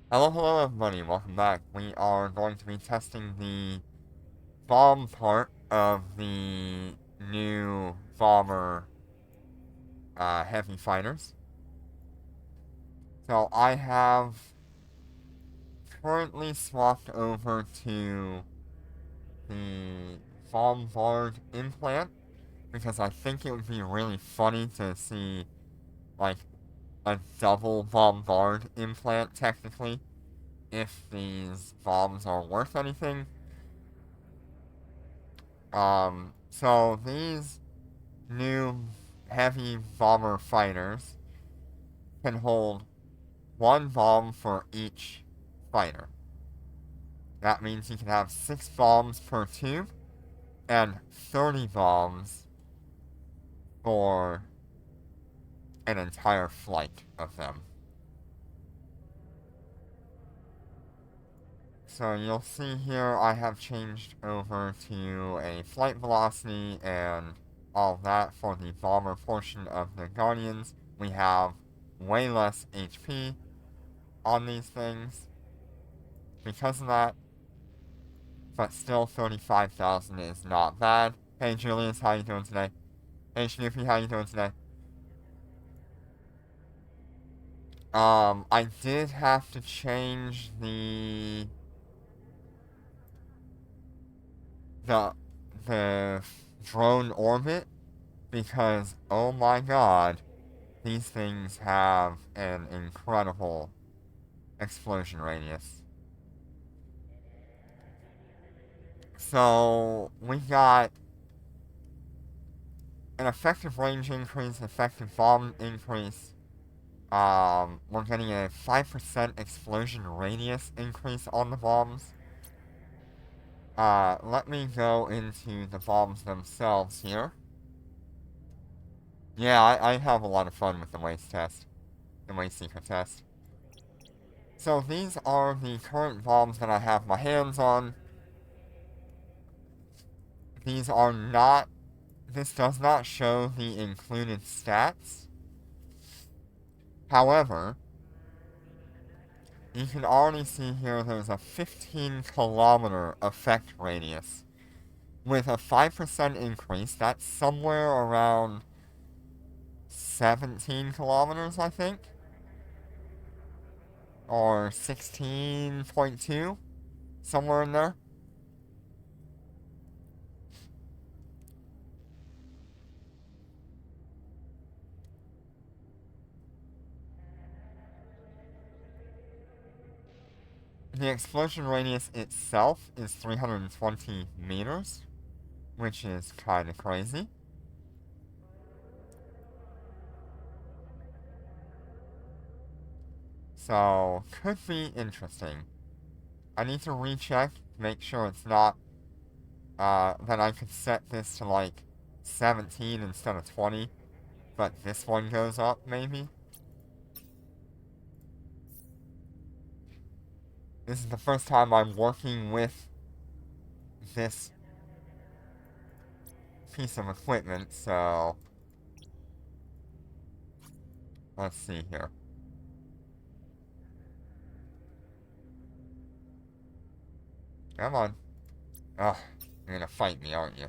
Hello everybody, welcome back. We are going to be testing the bomb part of the new bomber heavy fighters. So I have currently swapped over to the bombard implant because I think it would be really funny to see like a double bombard implant technically if these bombs are worth anything. So these new heavy bomber fighters can hold one bomb for each fighter. That means you can have 6 bombs per tube and 30 bombs for an entire flight of them. So you'll see here I have changed over to a flight velocity and all that for the bomber portion of the Guardians. We have way less HP on these things because of that, but still 35,000 is not bad. Hey Julius, how you doing today? Hey Snoopy, how you doing today? I did have to change the the drone orbit because oh my god, these things have an incredible explosion radius. So we got an effective range increase, effective bomb increase. We're getting a 5% explosion radius increase on the bombs. Let me go into the bombs themselves here. Yeah, I have a lot of fun with the waste test. The waste secret test. So these are the current bombs that I have my hands on. These are not... This does not show the included stats. However, you can already see here there's a 15-kilometer effect radius. With a 5% increase, that's somewhere around 17 kilometers, I think? Or 16.2? Somewhere in there. The explosion radius itself is 320 meters, which is kinda crazy. So, could be interesting. I need to recheck, make sure it's not, that I could set this to like 17 instead of 20, but this one goes up, maybe? This is the first time I'm working with this piece of equipment, so let's see here. Come on. Ugh, you're gonna fight me, aren't you?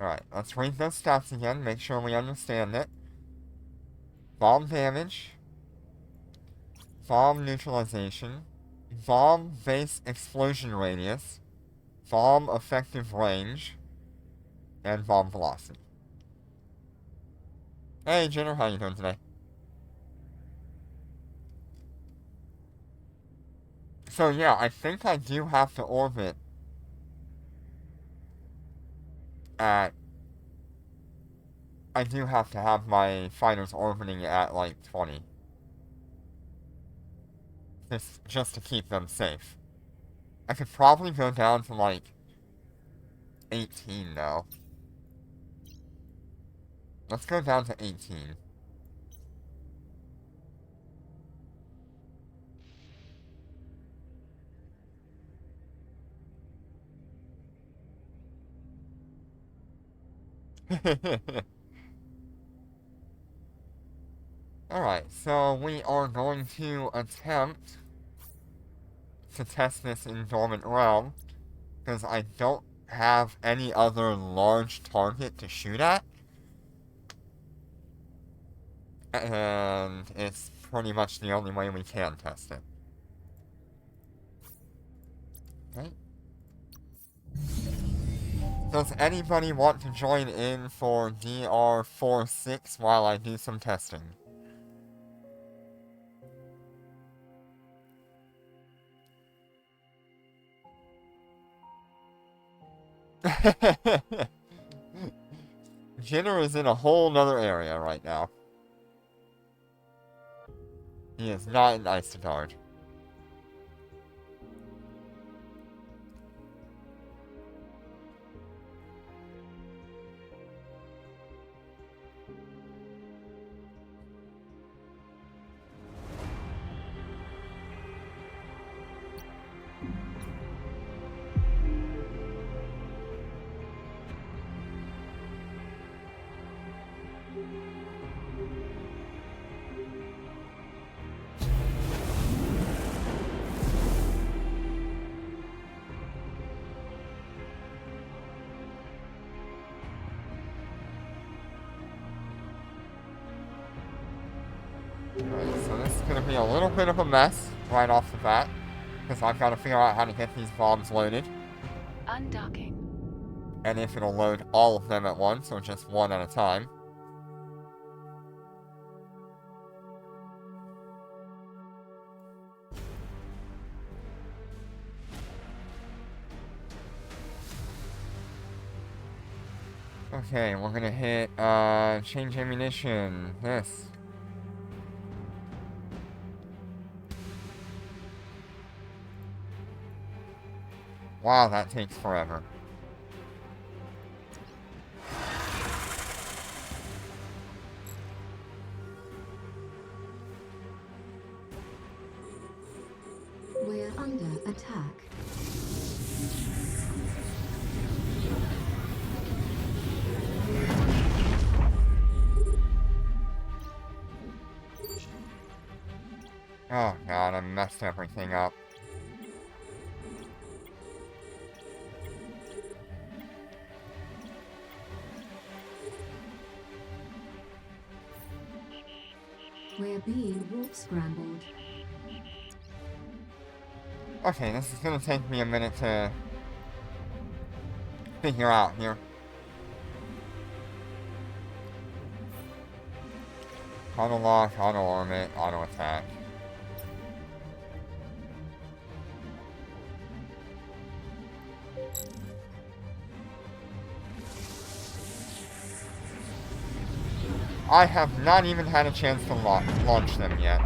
Alright, let's read those stats again, make sure we understand it. Bomb damage, bomb neutralization, bomb base explosion radius, bomb effective range, and bomb velocity. Hey Jenner, how you doing today? So yeah, I think I do have to orbit at... I do have to have my fighters orbiting at like 20. Just to keep them safe. I could probably go down to like 18 now. Let's go down to 18. Alright, so we are going to attempt to test this in Dormant Realm, because I don't have any other large target to shoot at. And it's pretty much the only way we can test it. Okay. Does anybody want to join in for DR46 while I do some testing? Jinner is in a whole nother area right now. He is not in Isotard. Alright, so this is going to be a little bit of a mess right off the bat, because I've got to figure out how to get these bombs loaded. Undocking. And if it'll load all of them at once, or just one at a time. Okay, we're gonna hit, change ammunition. This. Wow, that takes forever. We're under attack. Oh god, I messed everything up. We're being warp scrambled. Okay, this is gonna take me a minute to figure out here. Auto lock, auto orbit, auto attack. I have not even had a chance to launch them yet.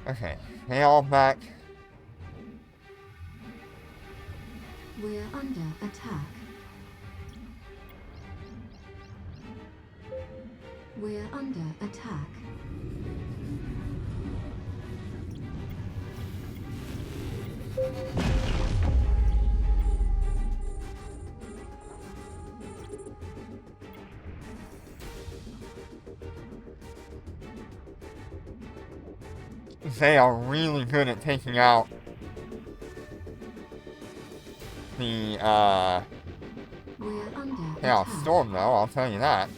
Okay, they all back. We're under attack. We're under attack. They are really good at taking out the, We're under Chaos attack. Storm, though, I'll tell you that.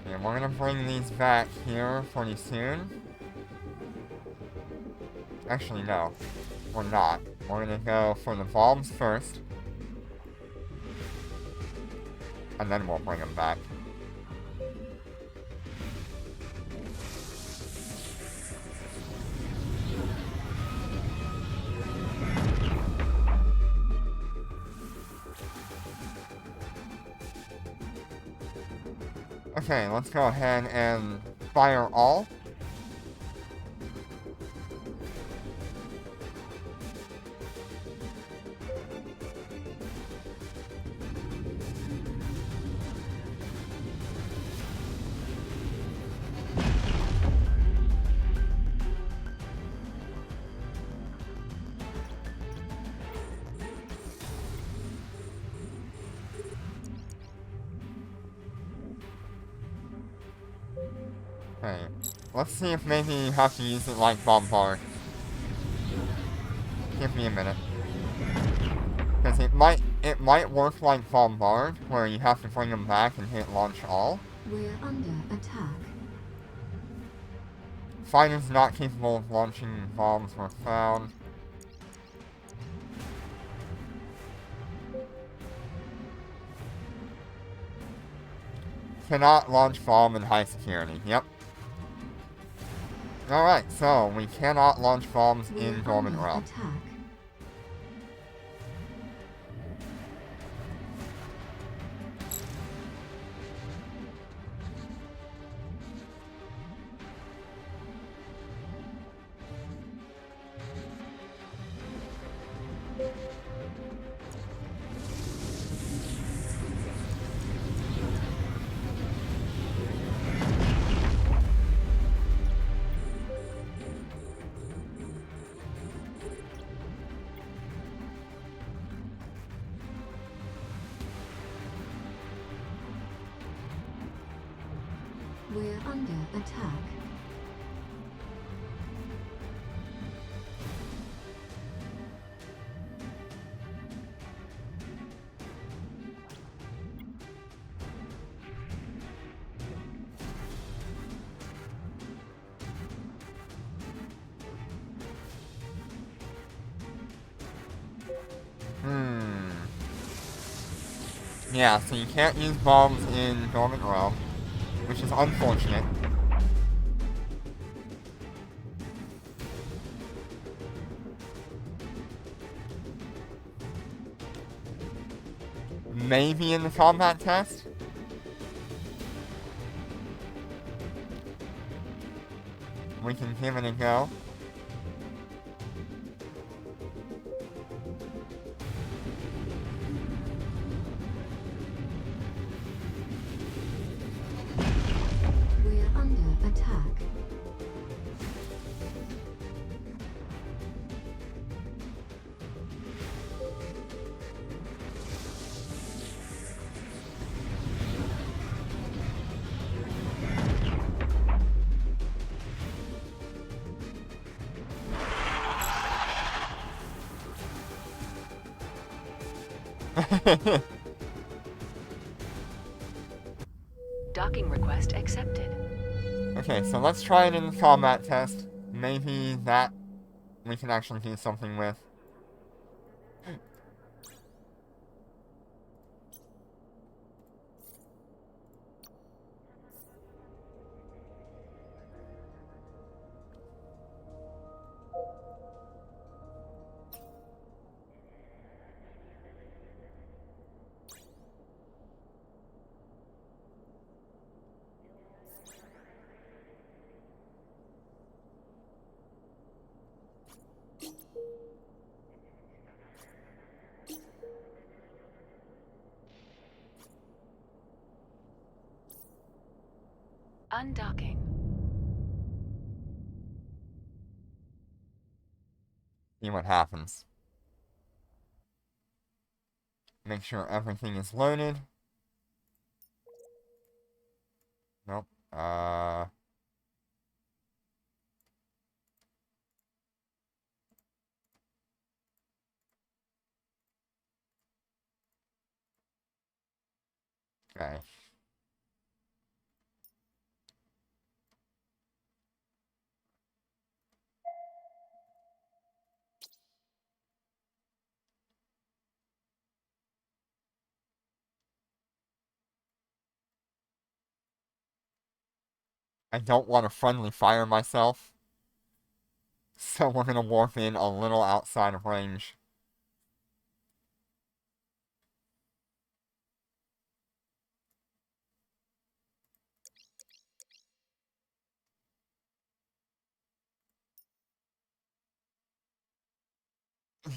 And we're gonna bring these back here pretty soon. Actually, no. We're not. We're gonna go for the bombs first. And then we'll bring them back. Okay, let's go ahead and fire all. Okay. Let's see if maybe you have to use it like Bombard. Give me a minute. Because it might work like Bombard, where you have to bring them back and hit launch all. We're under attack. Fighters not capable of launching bombs were found. Cannot launch bomb in high security. Yep. Alright, so we cannot launch bombs We're in Dormant under Realm. attack. We're under attack. Yeah, so you can't use bombs in Dormant Realm, which is unfortunate. Maybe in the combat test? We can give it a go. We're under attack. Docking request accepted. Okay, so let's try it in the combat test. Maybe that we can actually do something with. Undocking. See what happens. Make sure everything is loaded. Nope. Okay. I don't want to friendly fire myself, so we're gonna warp in a little outside of range.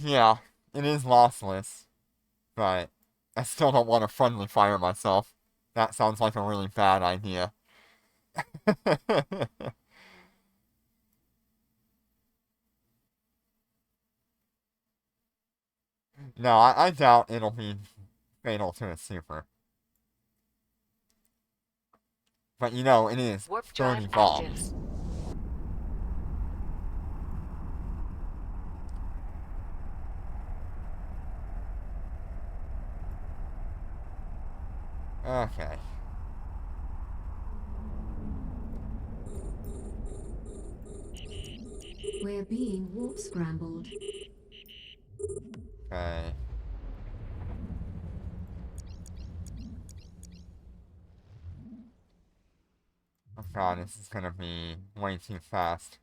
Yeah, it is lossless, but I still don't want to friendly fire myself. That sounds like a really bad idea. No, I doubt it'll be fatal to a super. But you know, it is Warp 30 drive active. bombs. Okay. We're being warp scrambled. Okay. Oh god, this is gonna be way too fast.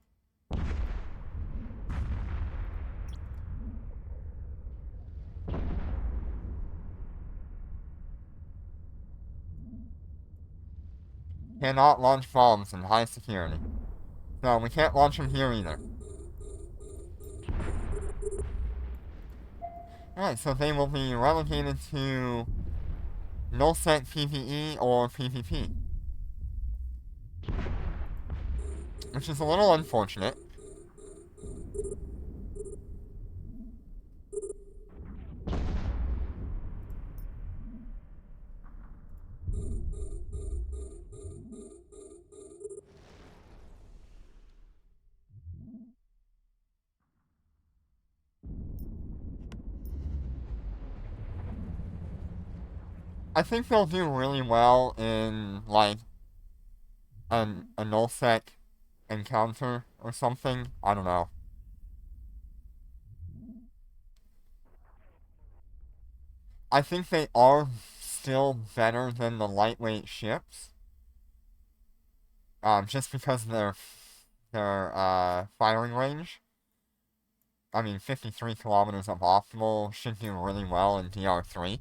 Cannot launch bombs in high security. No, we can't launch them here either. Alright, so they will be relegated to null-sec PvE or PvP. Which is a little unfortunate. I think they'll do really well in, like, a null-sec encounter or something. I don't know. I think they are still better than the lightweight ships. Just because of their firing range. I mean, 53 kilometers of optimal should do really well in DR3.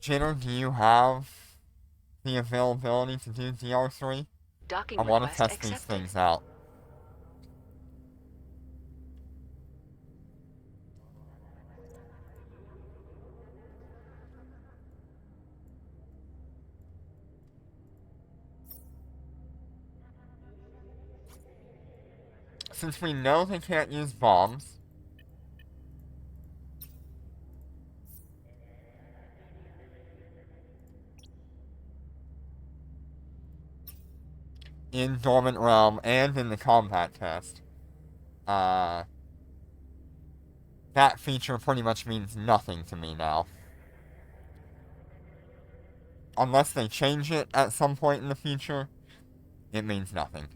Jitter, do you have the availability to do DR3? Docking I want to request test these accepted. things out. Since we know they can't use bombs, in Dormant Realm and in the combat test, that feature pretty much means nothing to me now. Unless they change it at some point in the future, it means nothing.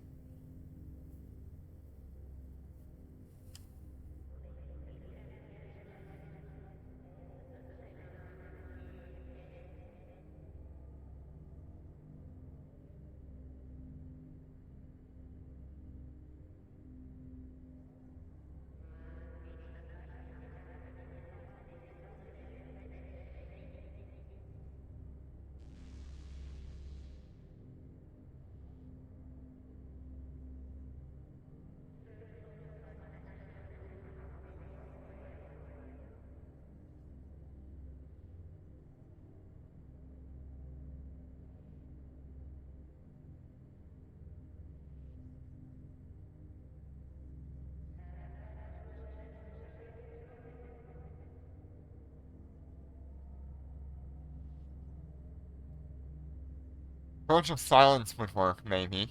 Verge of Silence would work, maybe.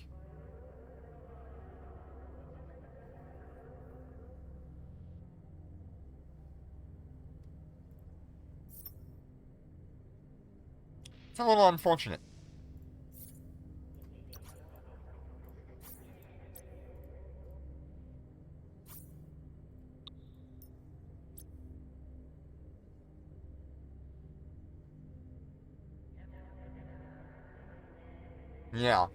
It's a little unfortunate. Yeah.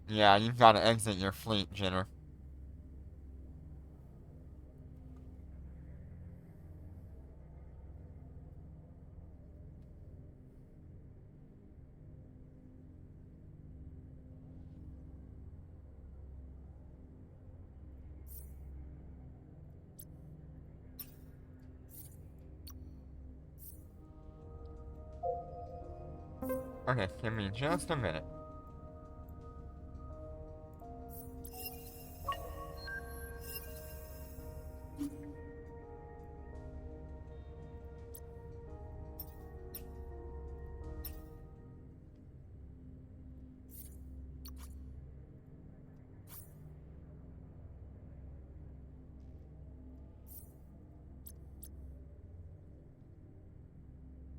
Yeah, you've got to exit your fleet, Jenner. Okay, give me just a minute.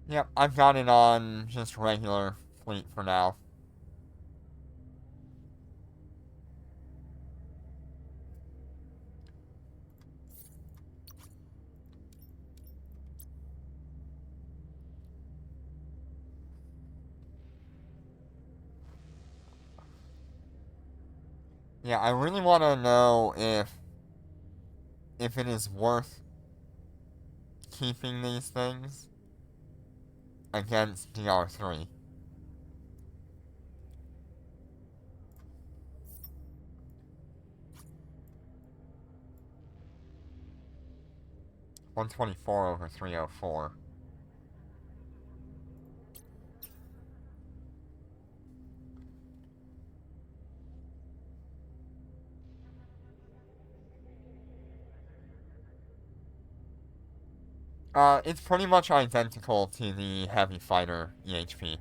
Yep, I've got it on just regular fleet for now. Yeah, I really want to know if it is worth keeping these things against DR3. $124 over $304. It's pretty much identical to the heavy fighter EHP.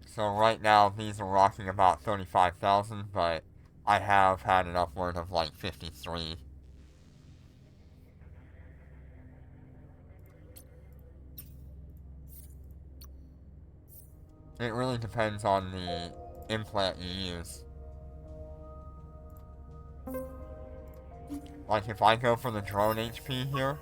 So right now these are rocking about 35,000, but I have had an upward of like 53. It really depends on the implant you use. Like if I go for the drone HP here,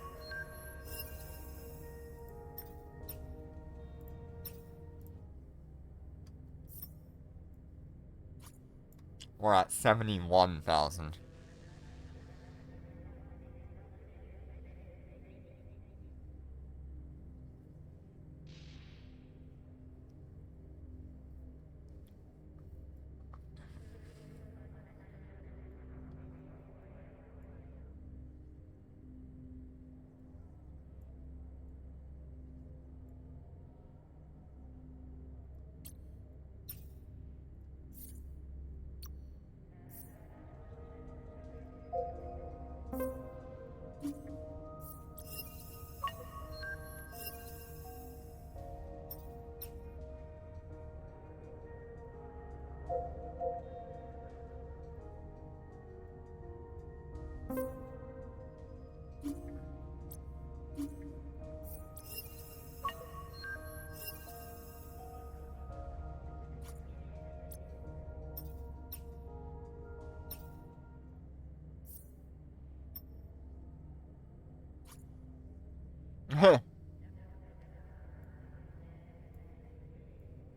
we're at 71,000.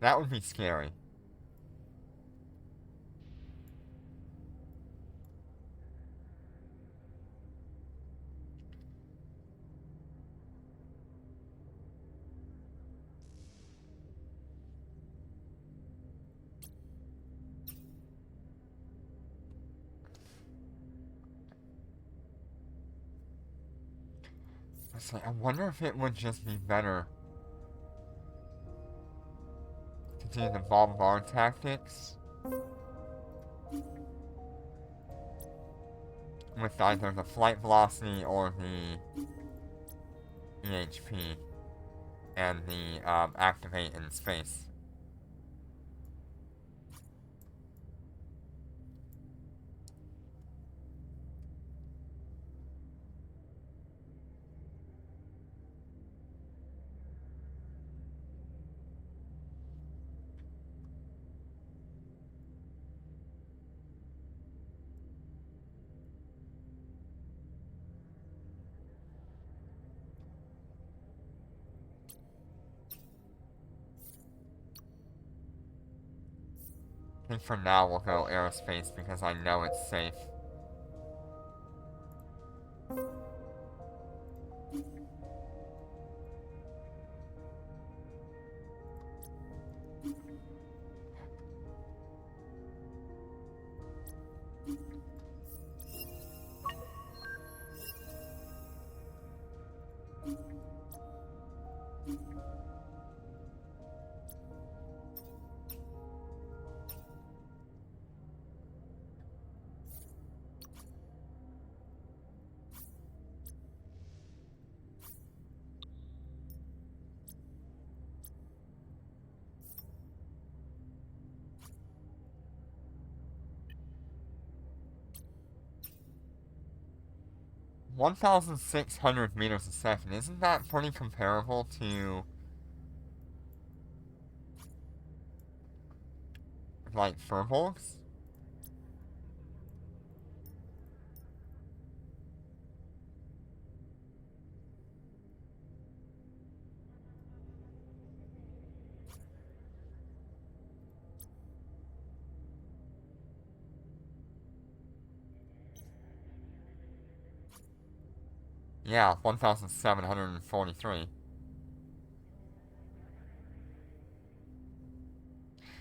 That would be scary. It's like, I wonder if it would just be better to do the bombard tactics with either the flight velocity or the EHP and the activate in space. I think for now we'll go aerospace because I know it's safe. (1,600 meters a second). Isn't that pretty comparable to, like, furbolgs? Yeah, 1,743.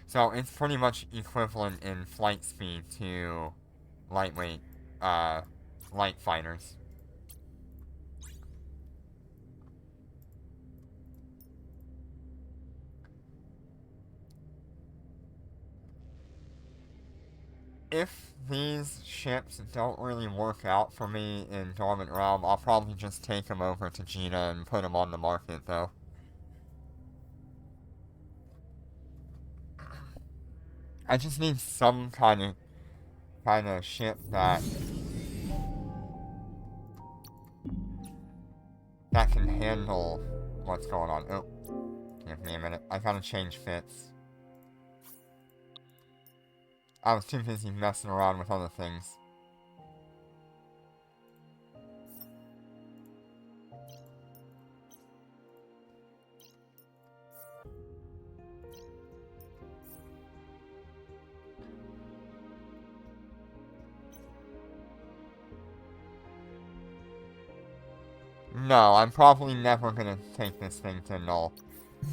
So it's pretty much equivalent in flight speed to lightweight, light fighters. If these ships don't really work out for me in Dormant Realm, I'll probably just take them over to Gina and put them on the market, though. I just need some kind of ship that can handle what's going on. Oh, give me a minute. I gotta change fits. I was too busy messing around with other things. No, I'm probably never gonna take this thing to null.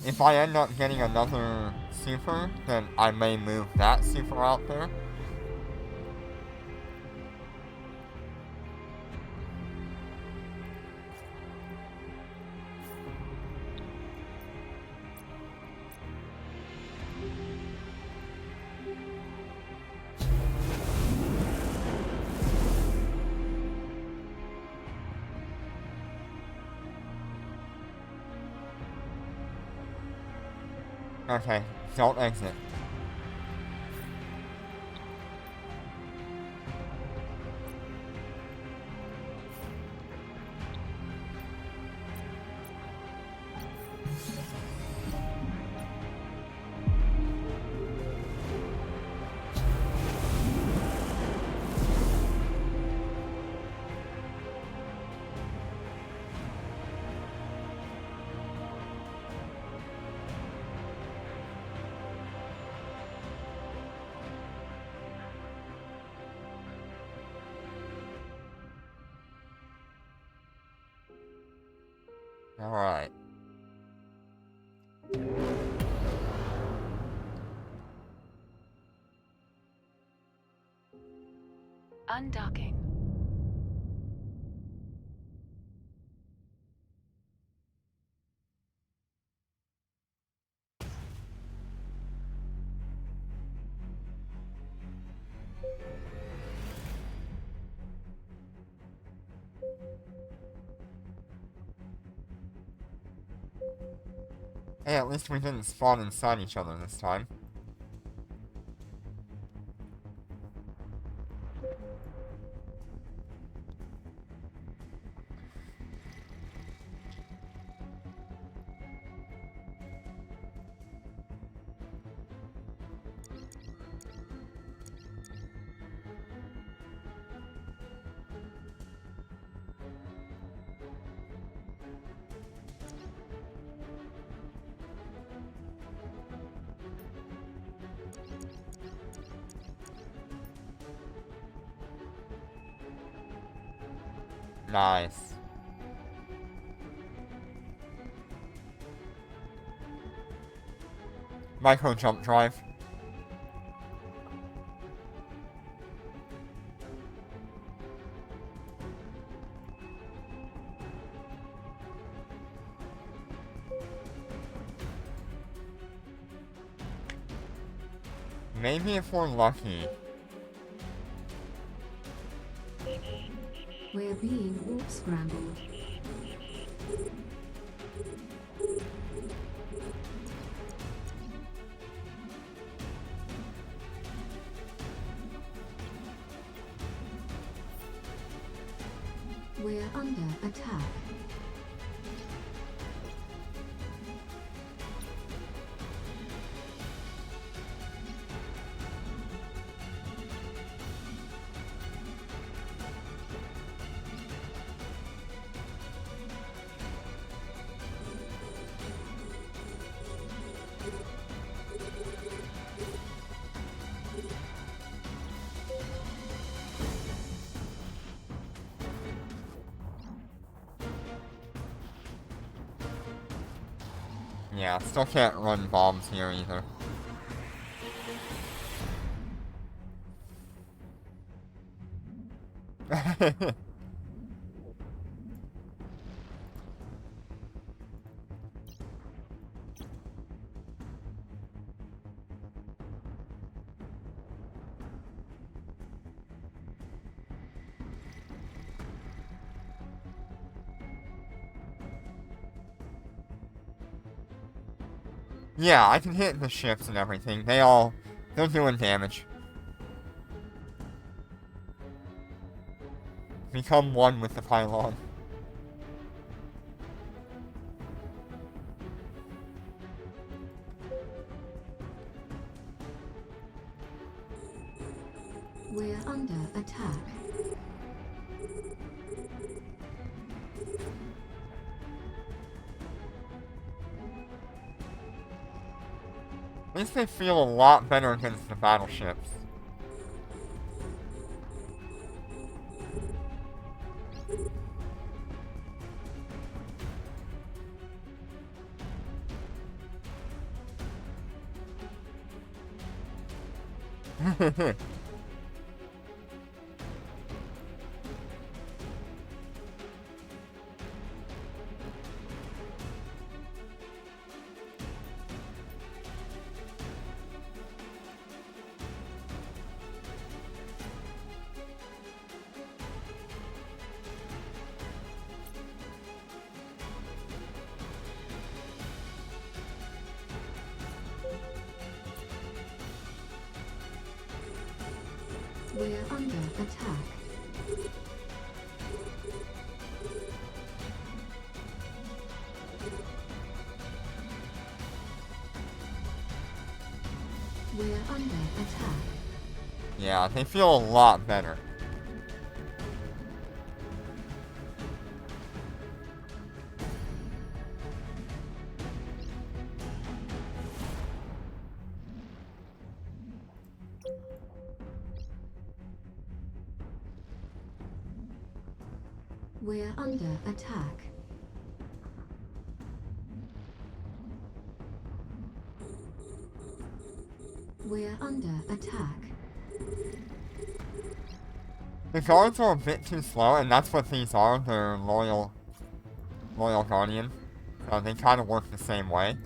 If I end up getting another super, then I may move that super out there. Okay, don't exit. Alright. Undocking. Hey, at least we didn't spawn inside each other this time. Nice. Micro jump drive. Maybe if we're lucky. We're being warp scrambled. We're under attack. Yeah, still can't run bombs here either. Yeah, I can hit the ships and everything. They're doing damage. Become one with the pylon. We're under attack. At least they feel a lot better against the battleships. We're under attack. We're under attack. Yeah, they feel a lot better. We're under attack. We're under attack. The guards are a bit too slow, and that's what these are. They're loyal guardian. So they kind of work the same way.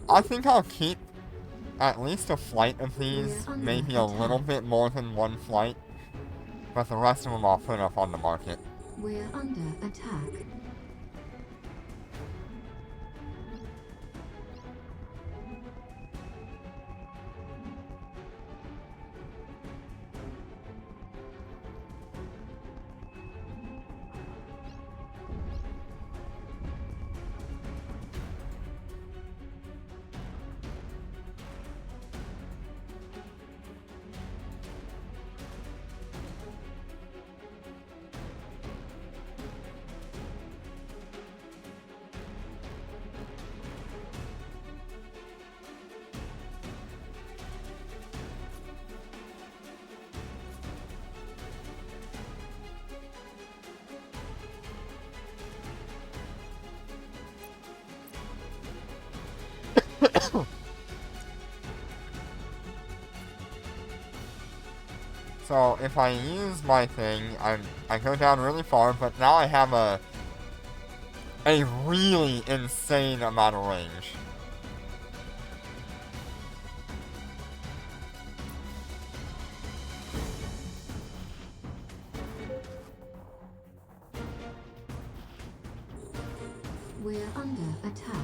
I think I'll keep at least a flight of these, maybe a little bit more than one flight, but the rest of them I'll put up on the market. We're under attack. So if I use my thing, I go down really far, but now I have a really insane amount of range. We're under attack.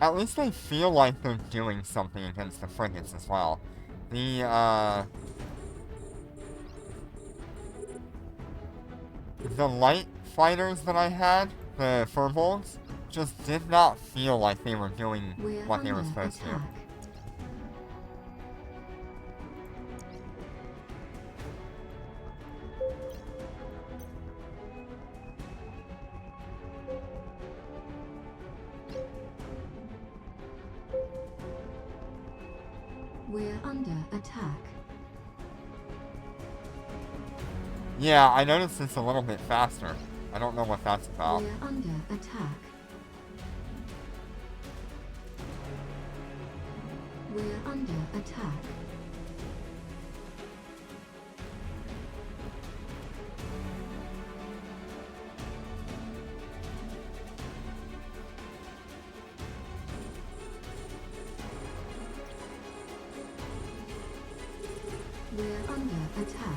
At least they feel like they're doing something against the frigates as well. The light fighters that I had, the furbolgs, just did not feel like they were doing We're what they were under supposed to. attack. We're under attack. Yeah, I noticed it's a little bit faster. I don't know what that's about. We're under attack. We're under attack. We're under attack.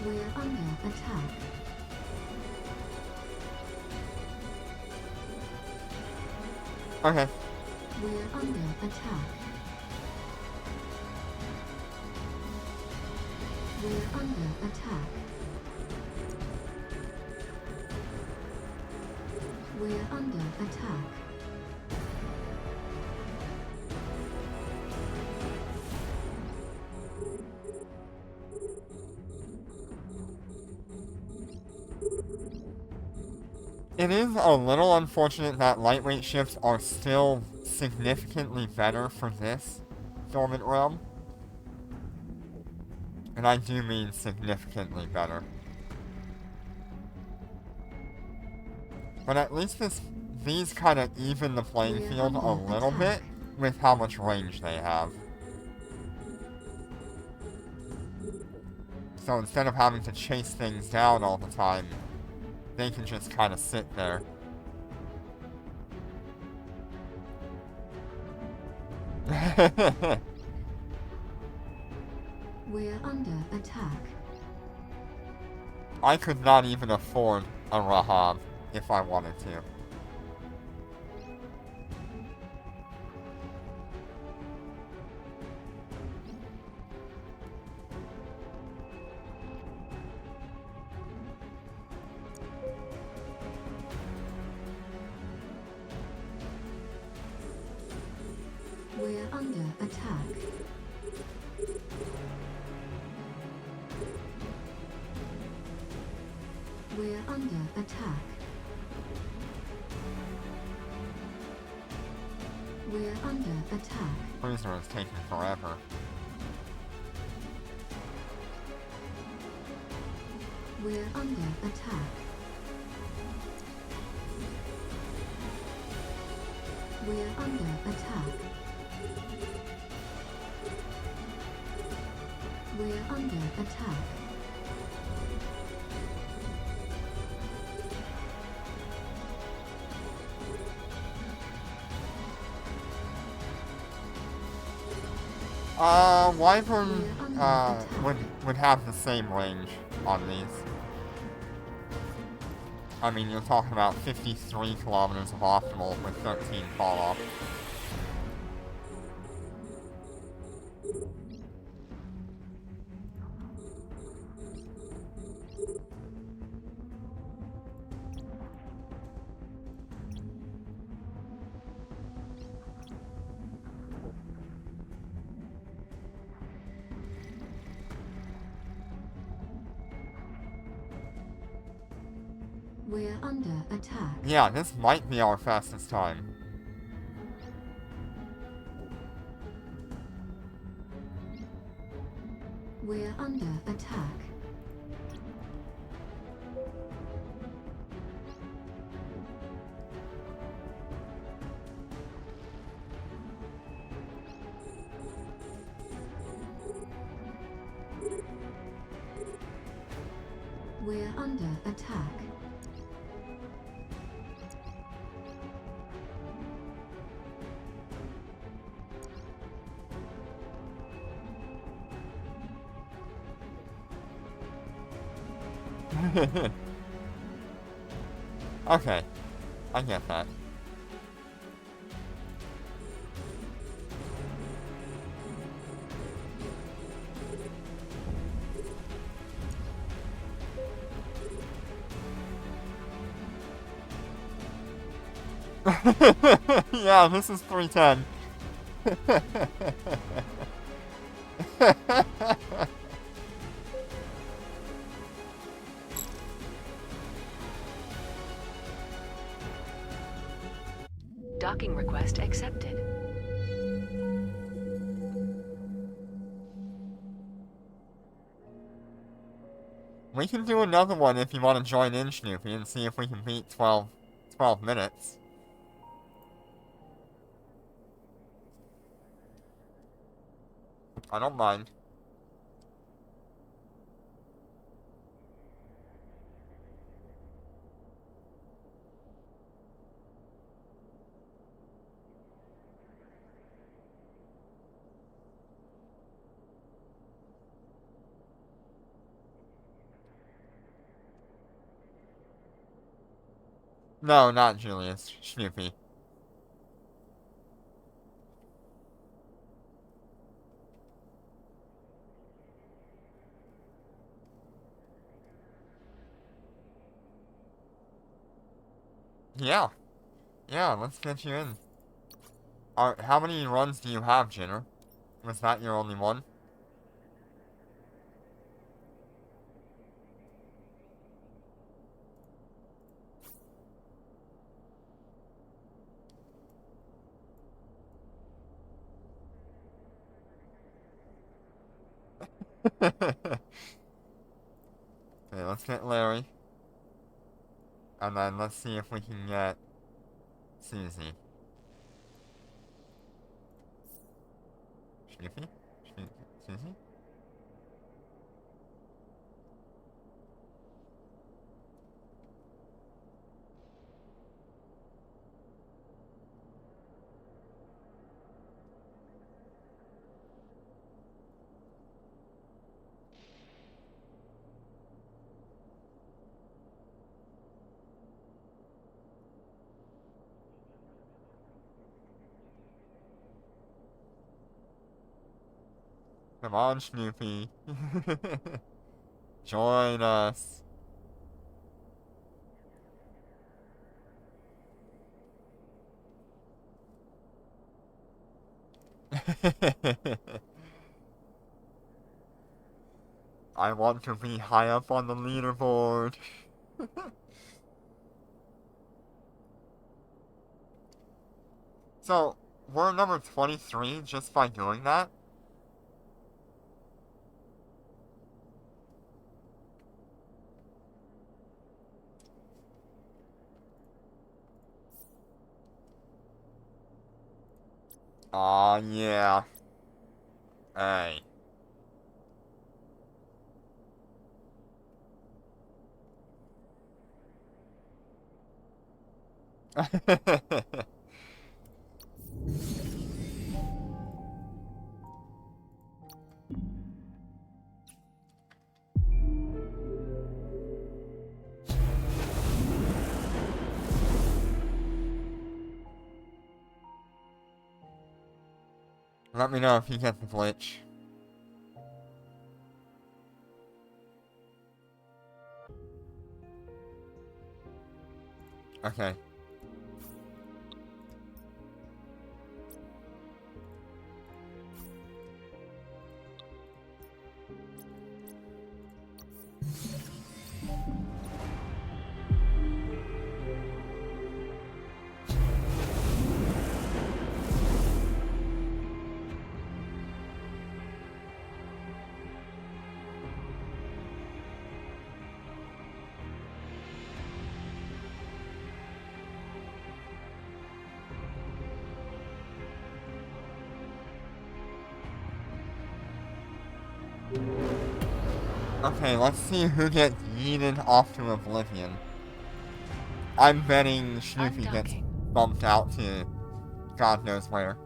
We're under attack. Okay. We're under attack. We're under attack. We're under attack. It is a little unfortunate that lightweight ships are still significantly better for this dormant realm. And I do mean significantly better. But at least these kind of even the playing field a little bit with how much range they have. So instead of having to chase things down all the time, they can just kind of sit there. We're under attack. I could not even afford a Rahab if I wanted to. We're under attack. We're under attack. We're under attack. Cruiser is taking forever. We're under attack. We're under attack. We're under attack. Wyvern, would have the same range on these. I mean, you're talking about 53 kilometers of optimal with 13 fall off. We're under attack. Yeah, this might be our fastest time. We're under attack. We're under attack. Okay, I get that. Yeah, this is 310. Docking request accepted. We can do another one if you want to join in, Snoopy, and see if we can beat 12 minutes. I don't mind. No, not Julius. Snoopy. Yeah. Yeah, let's get you in. How many runs do you have, Jinner? Was that your only one? Okay, let's get Larry. And then let's see if we can get Susie. Snoopy? Susie? Come on, Snoopy. Join us. I want to be high up on the leaderboard. So, we're number 23 just by doing that? Aw, yeah. Hey. Let me know if you get the glitch. Okay. Okay, let's see who gets yeeted off to oblivion. I'm betting Snoopy gets Undocking. bumped out to God knows where.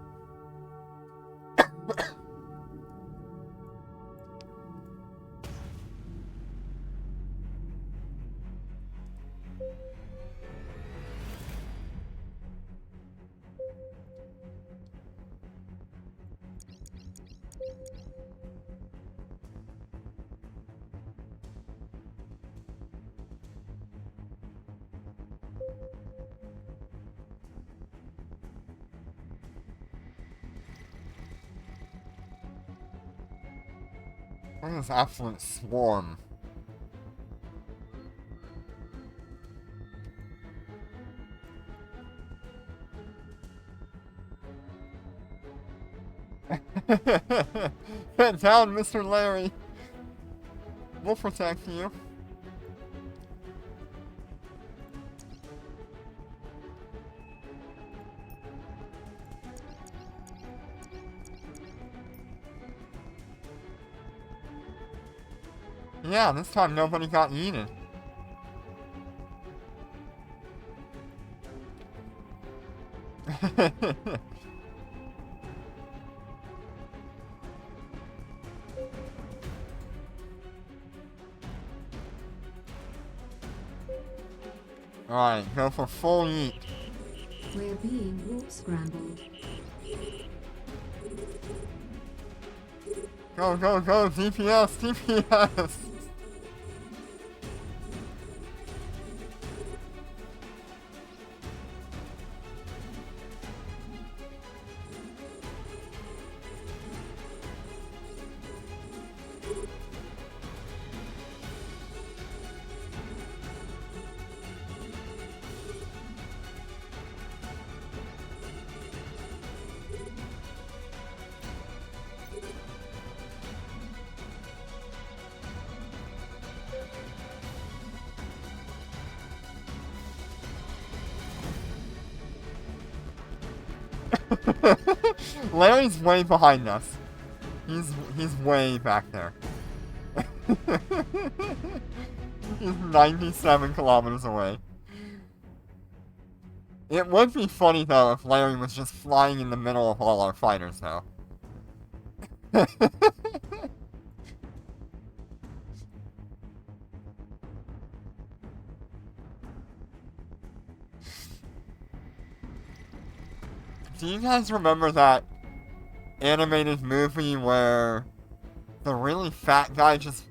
What is absolute swarm? Get down, Mr. Larry. We'll protect you. Yeah, this time nobody got yeeted. Alright, go for full yeet. We're being warp scrambled. Go, go, go, DPS, DPS! Larry's way behind us. He's way back there. He's 97 kilometers away. It would be funny though if Larry was just flying in the middle of all our fighters though. Do you guys remember that animated movie where the really fat guy just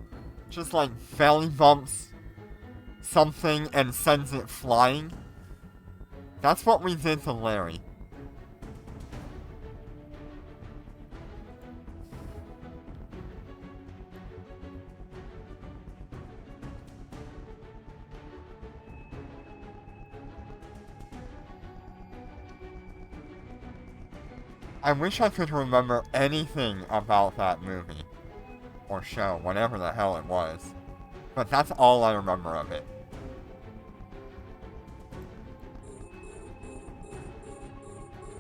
like belly bumps something and sends it flying? That's what we did to Larry. I wish I could remember anything about that movie. Or show, whatever the hell it was. But that's all I remember of it.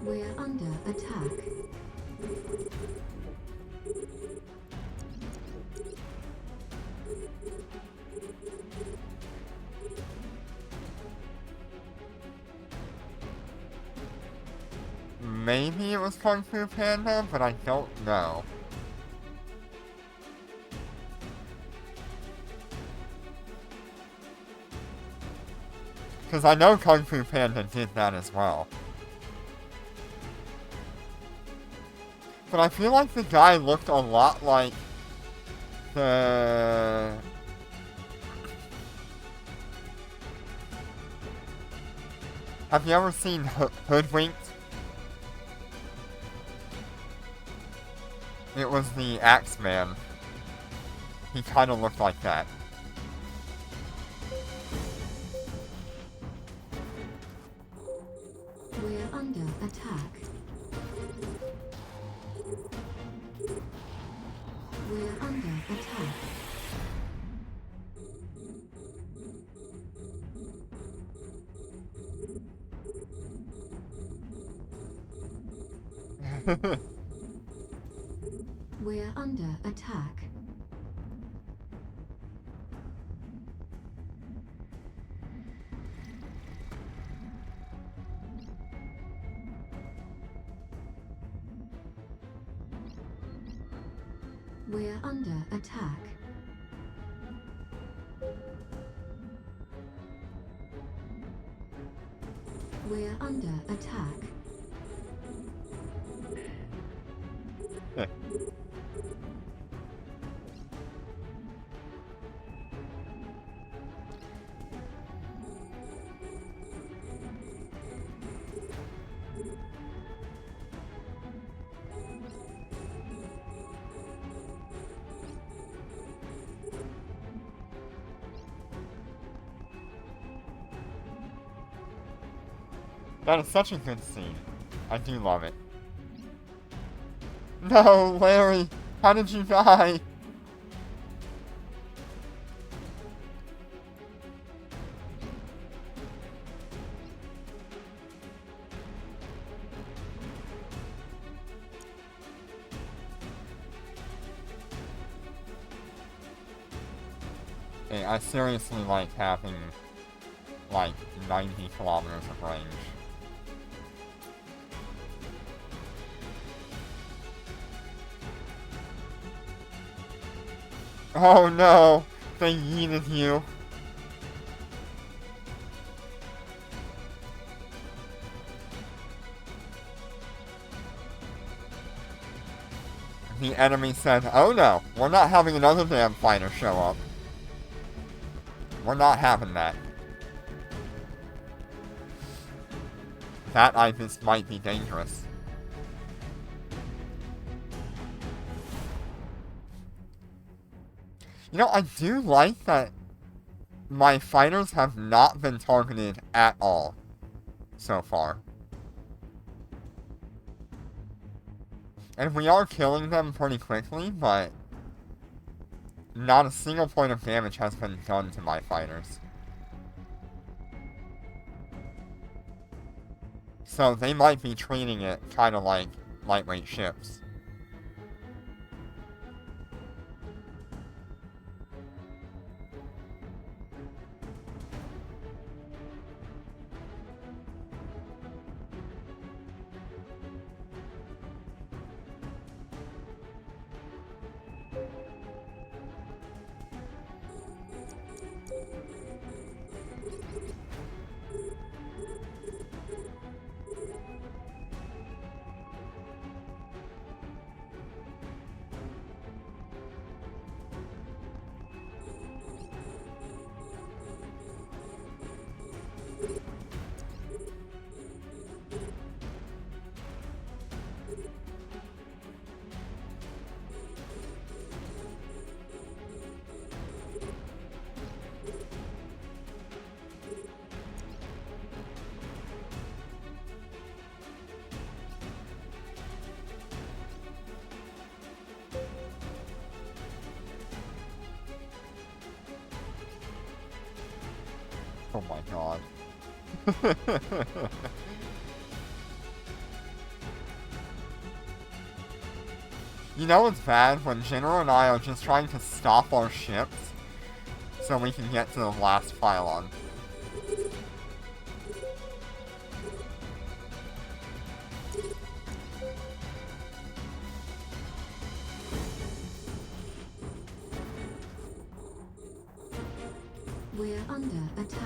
We're under attack. Maybe it was Kung Fu Panda, but I don't know. Because I know Kung Fu Panda did that as well. But I feel like the guy looked a lot like the... Have you ever seen Hoodwinked? It was the Axeman. He kind of looked like that. We're under attack. We're under attack. We're under attack. We're under attack. We're under attack. That is such a good scene. I do love it. No, Larry! How did you die? Hey, I seriously like having, like, 90 kilometers of range. Oh no! They yeeted you. The enemy said, oh no, we're not having another damn fighter show up. We're not having that. That Ibis might be dangerous. You know, I do like that my fighters have not been targeted at all so far. And we are killing them pretty quickly, but not a single point of damage has been done to my fighters. So they might be treating it kind of like lightweight ships. Oh my god. You know what's bad? When General and I are just trying to stop our ships so we can get to the last pylon. We're under attack.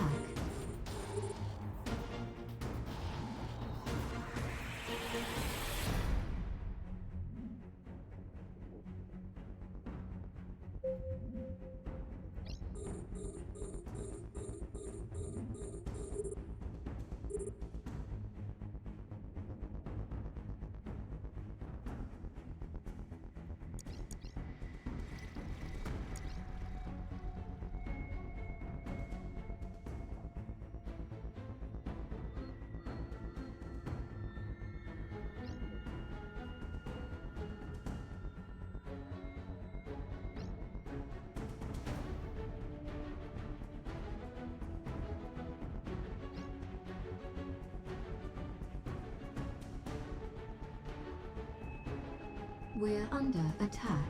We're under attack.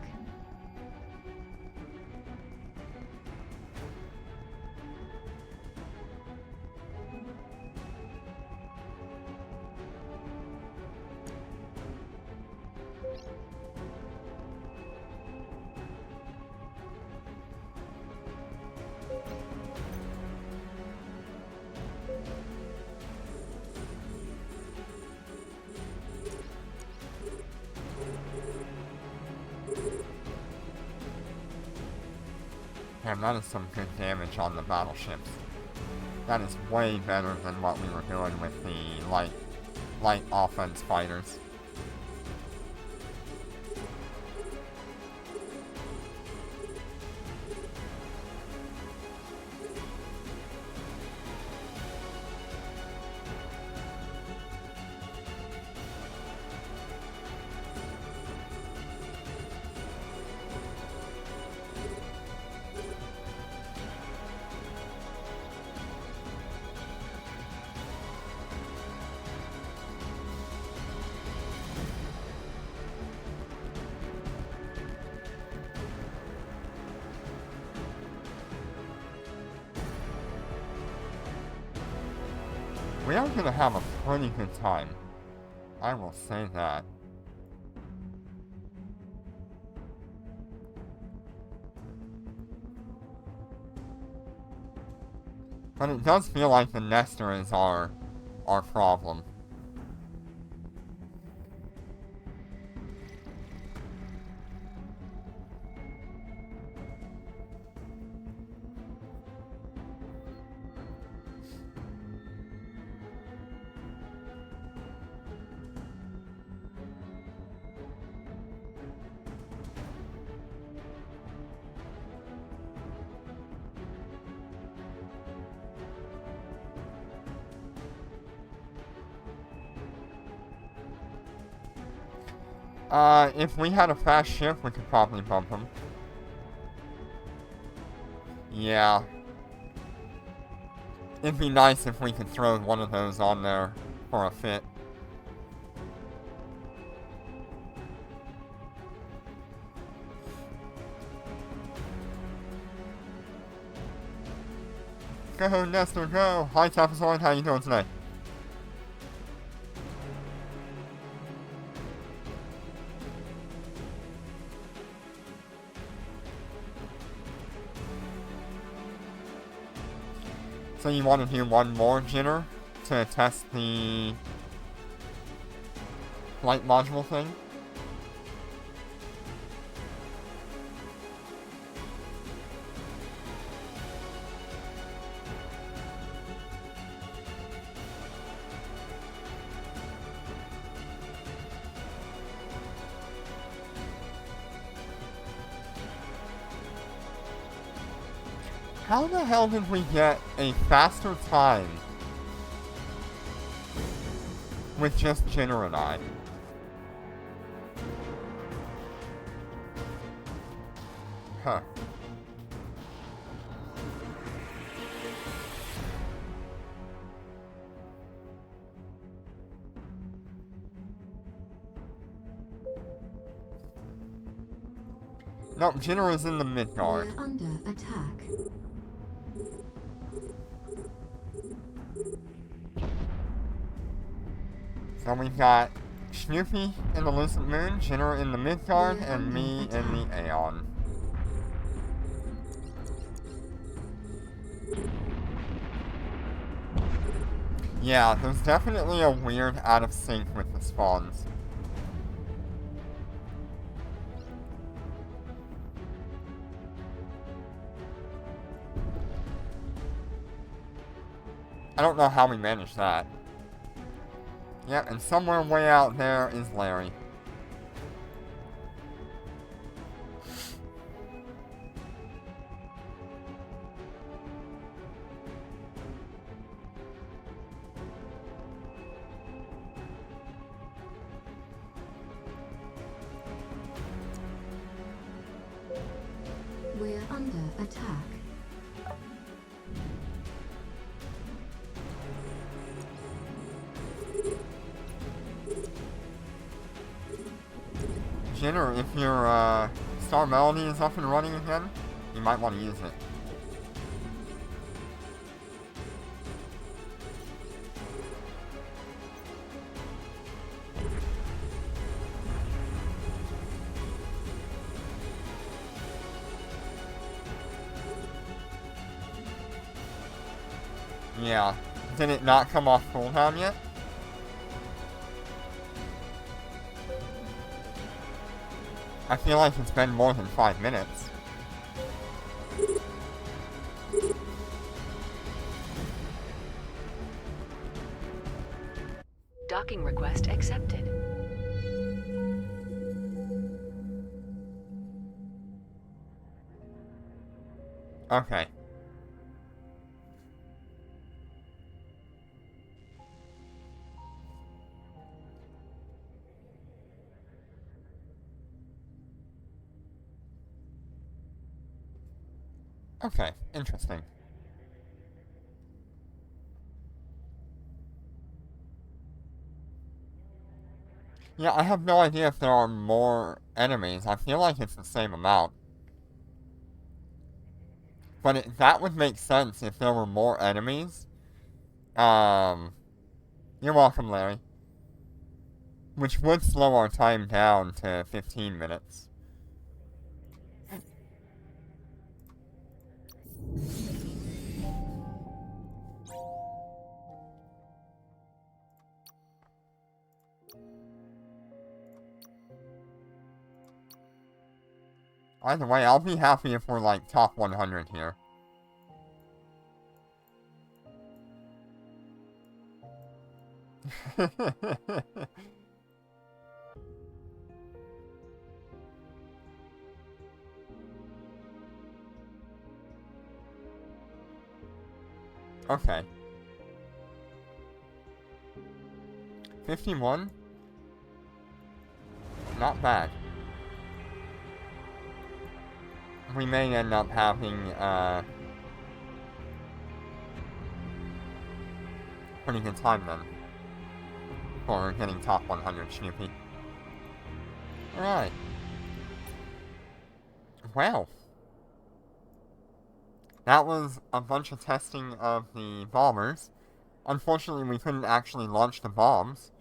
And that is some good damage on the battleships. That is way better than what we were doing with the light offense fighters. We are going to have a pretty good time. I will say that. But it does feel like the Nestor is our problem. If we had a fast ship, we could probably bump him. Yeah. It'd be nice if we could throw one of those on there for a fit. Go, Nestor, go! Hi, Tapazoid, how you doing today? So you want to do one more jitter to test the light module thing? How the hell did we get a faster time with just Jitter and I? Huh. Nope, Jitter is in the Midgard. We're under attack. So we've got Snoopy in the Lucent Moon, Jitter in the Midgard, and me in the Aeon. Yeah, there's definitely a weird out of sync with the spawns. I don't know how we managed that. Yep, and somewhere way out there is Larry. We're under attack. Jitter, if your Star Melody is up and running again, you might want to use it. Yeah. Did it not come off cooldown yet? I feel like it's been more than 5 minutes. Docking request accepted. Okay. Okay, interesting. Yeah, I have no idea if there are more enemies. I feel like it's the same amount. But that would make sense if there were more enemies. Um, you're welcome, Larry. Which would slow our time down to 15 minutes. Either way, I'll be happy if we're like top 100 here. Okay. 51? Not bad. We may end up having, pretty good time then. For getting top 100, Snoopy. Alright. Wow. That was a bunch of testing of the bombers. Unfortunately, we couldn't actually launch the bombs.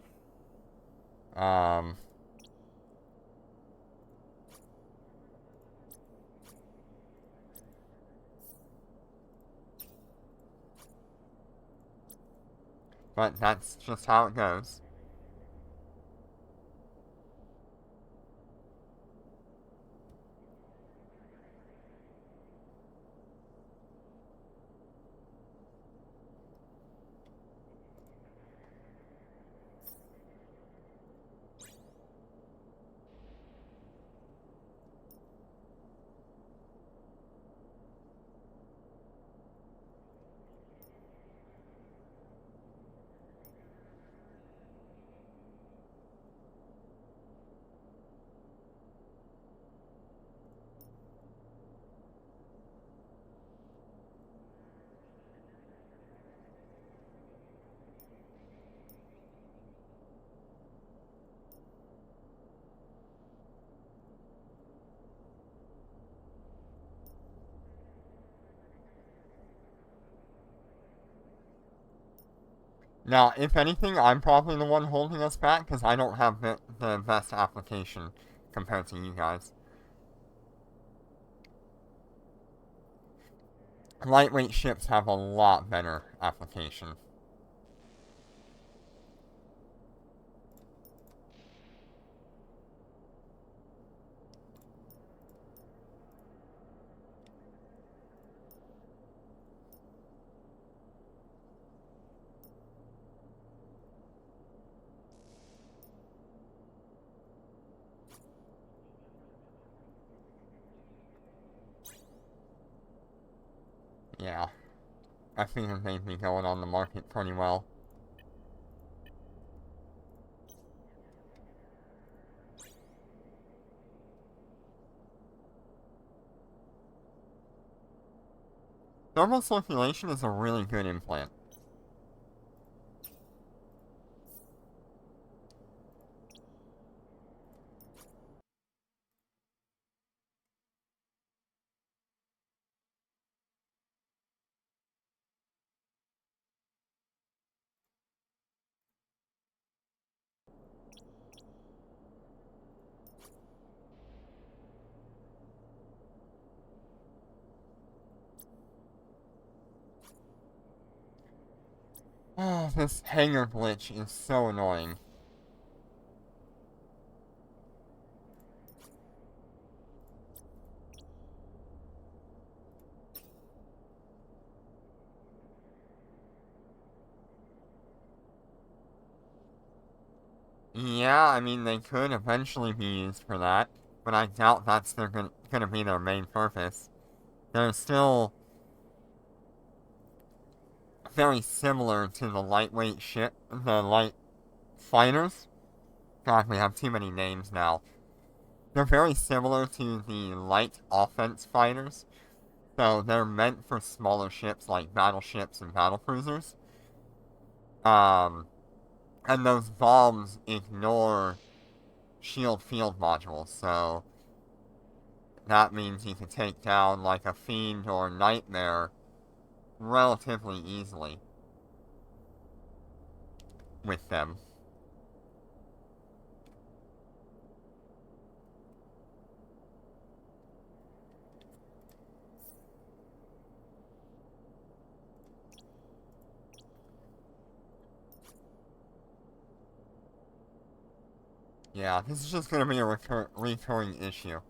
But that's just how it goes. Now, if anything, I'm probably the one holding us back because I don't have the best application compared to you guys. Lightweight ships have a lot better application. Yeah, I think they'd be going on the market pretty well. Thermal circulation is a really good implant. Oh, this hangar glitch is so annoying. Yeah, I mean, they could eventually be used for that, but I doubt that's gonna be their main purpose. They're still very similar to the lightweight ship, the light fighters. God, we have too many names now. They're very similar to the light offense fighters, so they're meant for smaller ships like battleships and battlecruisers. Um, and those bombs ignore shield field modules, so that means you can take down like a Fiend or Nightmare relatively easily with them. Yeah, this is just gonna be a recurring issue.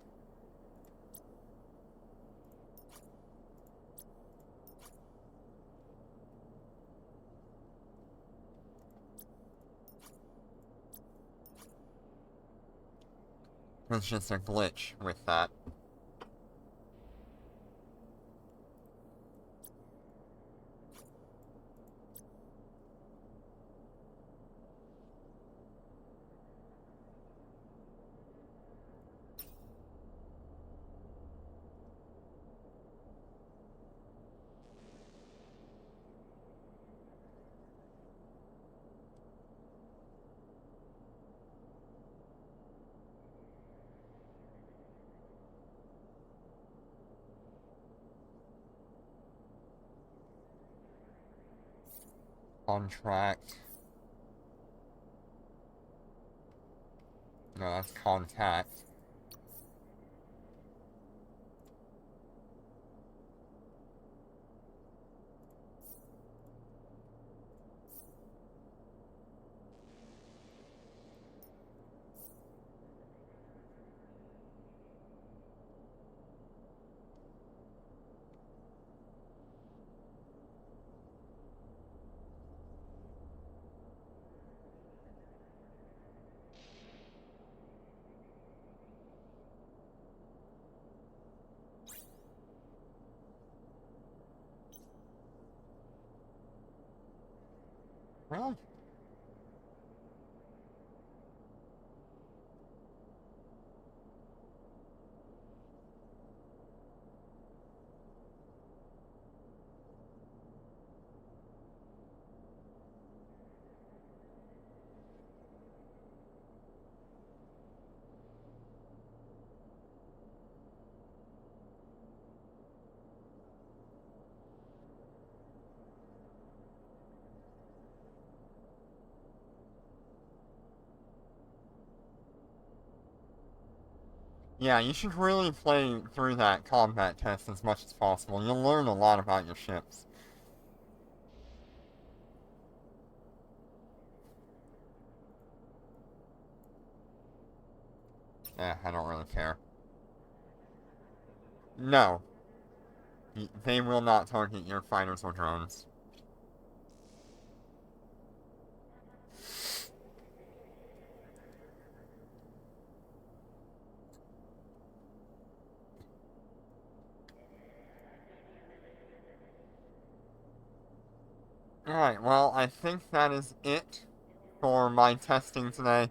It's just a glitch with that. Contract. No, that's contact. Really? Yeah, you should really play through that combat test as much as possible. You'll learn a lot about your ships. I don't really care. No, they will not target your fighters or drones. Alright, well, I think that is it for my testing today.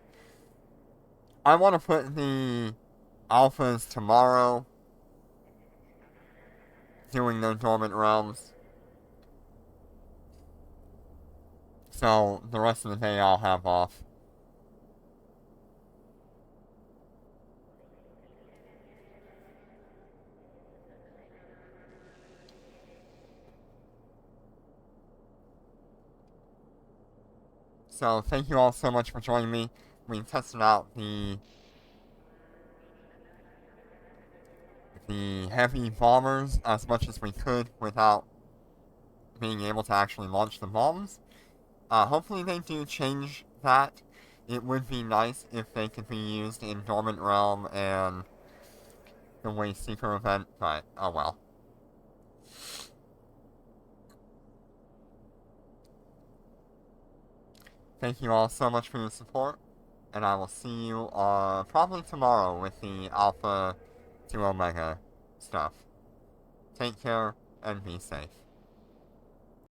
I want to put the alphas tomorrow, doing those dormant realms. So the rest of the day I'll have off. So thank you all so much for joining me. We tested out the heavy bombers as much as we could without being able to actually launch the bombs. Hopefully they do change that. It would be nice if they could be used in Dormant Realm and the Waste Seeker event, but oh well. Thank you all so much for your support. and I will see you probably tomorrow with the Alpha to Omega stuff. Take care and be safe.